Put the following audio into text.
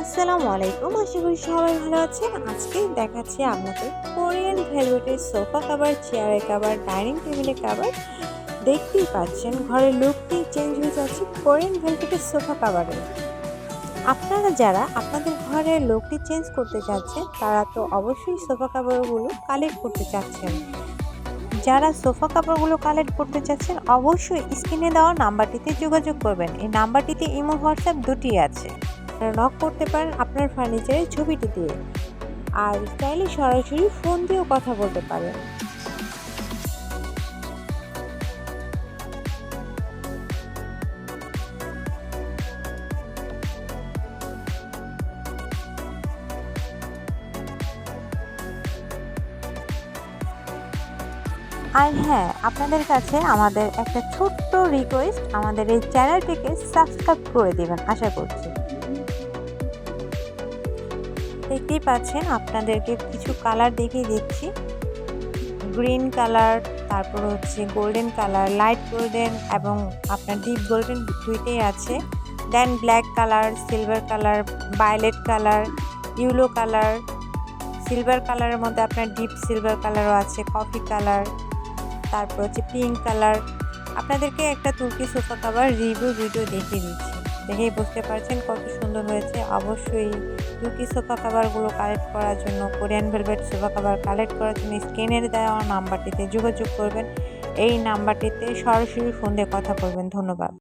আসসালামু আলাইকুম। আশা করি সবাই ভালো আছেন। আজকে দেখাচ্ছি আপনাদের কোরিয়ান ভেলভেটের সোফা কভার, চেয়ারের কভার, ডাইনিং টেবিলের কভার। দেখতেই পাচ্ছেন ঘরের লুকটি চেঞ্জ হয়ে যাচ্ছে কোরিয়ান ভেলভেটের সোফা কভারে। আপনারা যারা আপনাদের ঘরের লুকটি চেঞ্জ করতে চাচ্ছেন তারা তো অবশ্যই সোফা কভারগুলো কালেক্ট করতে চাচ্ছেন। যারা সোফা কাপড়গুলো কালেক্ট করতে চাচ্ছেন অবশ্যই স্ক্রিনে দেওয়া নাম্বারটিতে যোগাযোগ করবেন। এই নাম্বারটিতে ইমো হোয়াটসঅ্যাপ দুটি আছে। নক করতে পারেন আপনার ফার্নিচারের ছবিটি দিয়ে, আর চাইলে সরাসরি ফোন দিয়েও কথা বলতে পারেন। আর হ্যাঁ, আপনাদের কাছে আমাদের একটা ছোট্ট রিকোয়েস্ট, আমাদের এই চ্যানেলটিকে সাবস্ক্রাইব করে দেবেন আশা করছি। দেখতেই পাচ্ছেন আপনাদেরকে কিছু কালার দেখিয়ে দিচ্ছি। গ্রিন কালার, তারপর হচ্ছে গোল্ডেন কালার, লাইট গোল্ডেন এবং আপনার ডিপ গোল্ডেন দুইটাই আছে। Then black colour, silver colour, violet colour, yellow colour, silver কালারের মধ্যে আপনার ডিপ সিলভার কালারও আছে, কফি কালার, তারপর হচ্ছে পিঙ্ক কালার। আপনাদেরকে একটা তুর্কি সোফা কভার রিভিউ ভিডিও দেখিয়ে দিচ্ছি, দেখেই বুঝতে পারছেন কত সুন্দর হয়েছে। অবশ্যই তুর্কি সোফা কভারগুলো কালেক্ট করার জন্য, Korean velvet sofa cover collect করার জন্য স্ক্রিনের দেওয়া নাম্বারটিতে যোগাযোগ করবেন। এই নাম্বারটিতে সরাসরি ফোন দিয়ে কথা বলবেন। ধন্যবাদ।